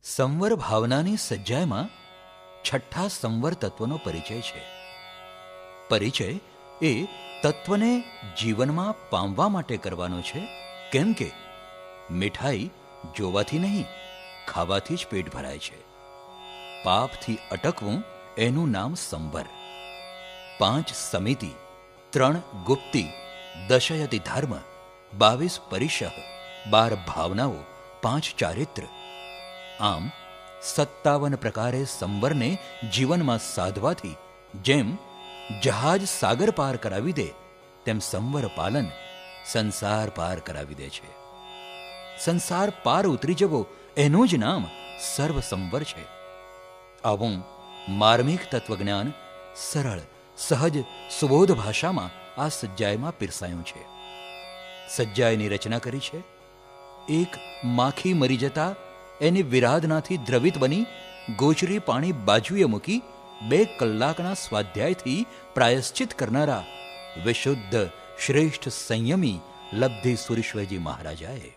સંવર ભાવનાની સજ્જાઈમાં છઠ્ઠા સંવર તત્વનો પરિચય છે. પરિચય એ તત્વને જીવનમાં પામવા માટે કરવાનો છે. કેમ કે મીઠાઈ જોવાથી નહીં, ખાવાથી જ પેટ ભરાય છે. પાપથી અટકવું એનું નામ સંવર. 5 સમિતિ, 3 ગુપ્તિ, દશયતિ ધર્મ, 22 પરિશઃ, 12 ભાવનાઓ, 5 ચારિત્ર. આમ 57 પ્રકારે સંવરને જીવનમાં સાધવાથી જેમ જહાજ સાગર પાર કરાવી દે, તેમ સંવર પાલન સંસાર પાર કરાવી દે છે. સંસાર પાર ઉતરી જવો એનું જ નામ સર્વ સંવર છે. આવું માર્મિક તત્વજ્ઞાન સરળ, સહજ, સુબોધ ભાષામાં આ સજ્જાઈમાં પીરસાયું છે. સજ્જાઈની રચના કરી છે. એક માખી મરી જતા એની વિરાધનાથી દ્રવિત બની ગોચરી પાણી બાજુએ મૂકી 2 કલાકના સ્વાધ્યાયથી પ્રાયશ્ચિત કરનારા વિશુદ્ધ શ્રેષ્ઠ સંયમી લબ્ધિ સુરેશ્વરજી મહારાજાએ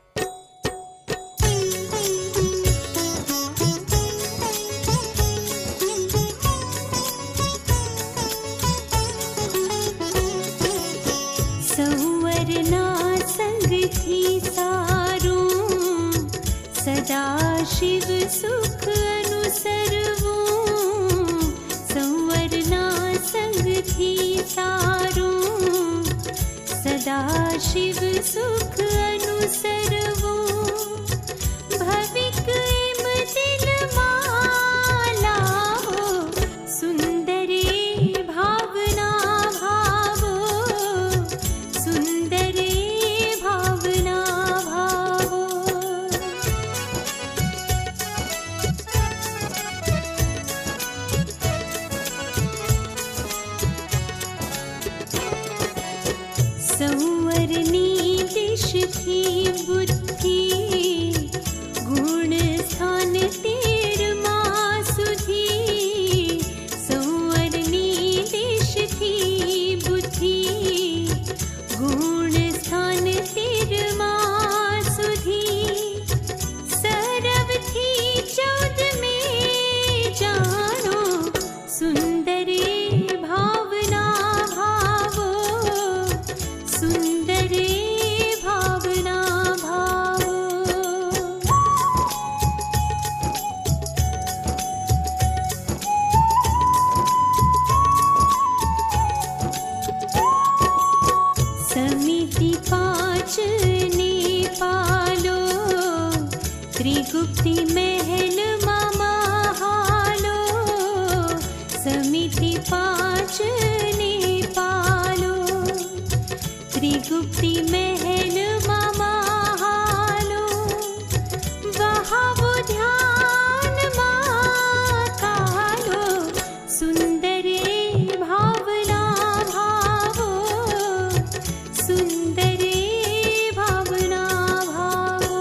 શિવ સુખ અનુસરવું, સંવરના સંગથી સારું. સદા શિવ સુખ અનુસરવું, ભવિક એમ દિલમાં લાવો. સુંદરે ભાવના ભાવો, સુંદરે ભાવના ભાવો. સંવરની દિશથી બુદ્ધિ, ગુણ સ્થાન 13 સુધી. સંવરની દિશથી બુદ્ધિ, ગુણ સ્થાન 13 સુધી. સરવથી 14 જાણો, સુંદરે ભાવના ભાવો, સુંદરે ભાવના ભાવો. સમિતિ 5 ને પાલો, ત્રિગુપ્તિ મહેલમાં મહાલો. સમિતિ 5 ને પાલો, ત્રિગુપ્તિ મહેલમાં મહાલો. વહાવો ધ્યાનમાં કાલો, સુંદરે ભાવના ભાવો, સુંદરે ભાવના ભાવો.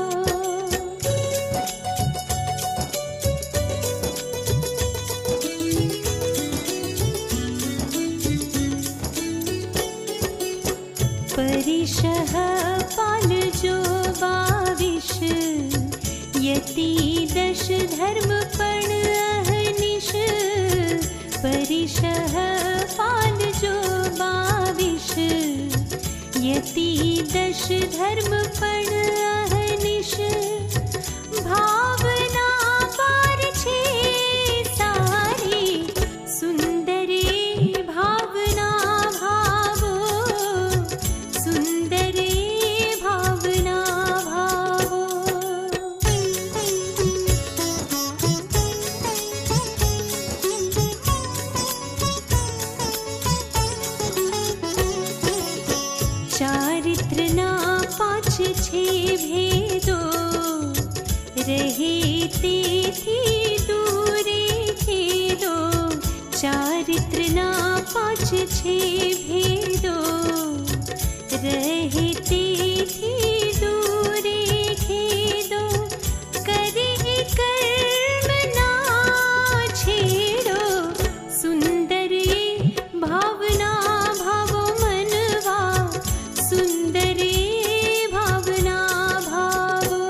પરિશઃ પાલજો 22, યતિ 10 ધર્મ પણ અહનિશ. પરિશઃ પાલજો 22, યતિ 10 ધર્મ પણ અહનિશ. ભાવના પાર છે સારી, સુંદરે ભાવના ભાવો, સુંદરે ભાવના ભાવો. ચારિત્રના 5 છે ભેદો, રહે તેથી દૂરે ખેદો. ચારિત્રના 5 છે ભેદો, રહે તેથી દૂરે ખેદો. કરે કર્મ ના છેડો, સુંદરે ભાવના ભાવો મનવા, સુંદરે ભાવના ભાવો.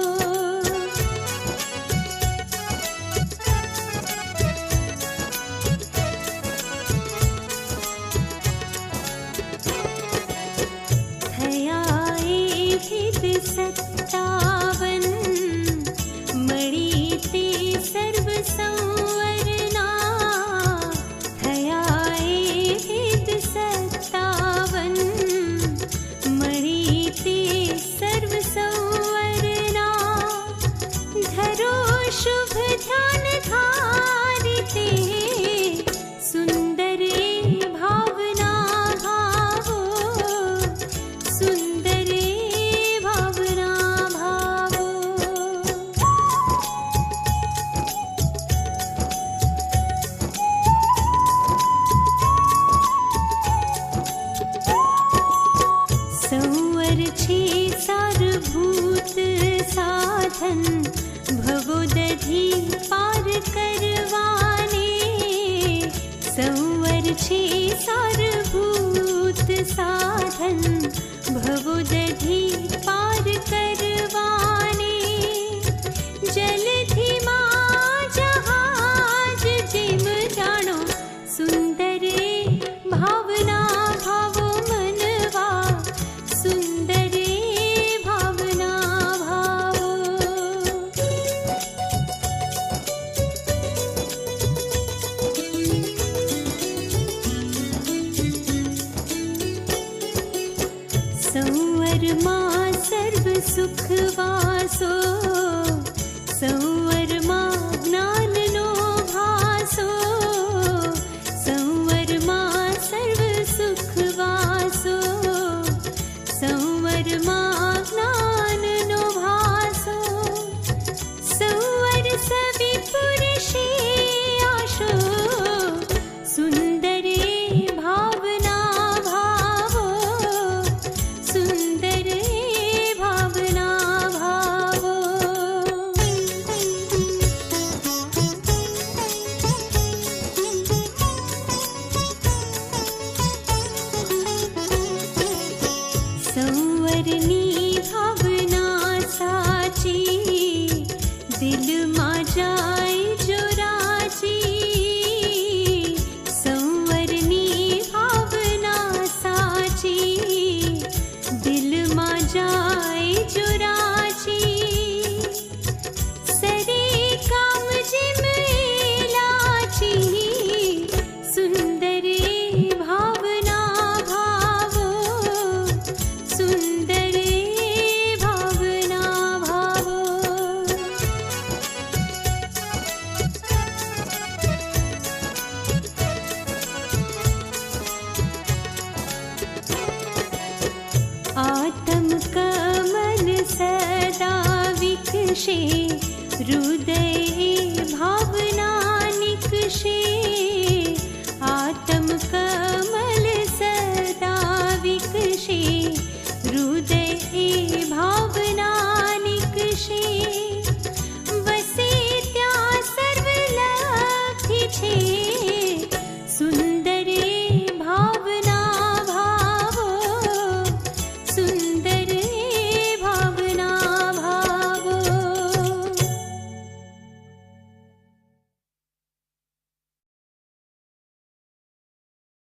विकषे आशो सुन्दरे भावना भावो सुन्दरे भावना भावो संवरनी भावना साची दिलમાં જાય જો રાજી સંવરની ભાવના સાચી દિલમાં જાય જો રાજી સરે કામ જેમ લાચી સુંદરે ભાવના ભાવો સુંદરે ભાવના ભાવો आत्म कमल सदा विकषे हृदय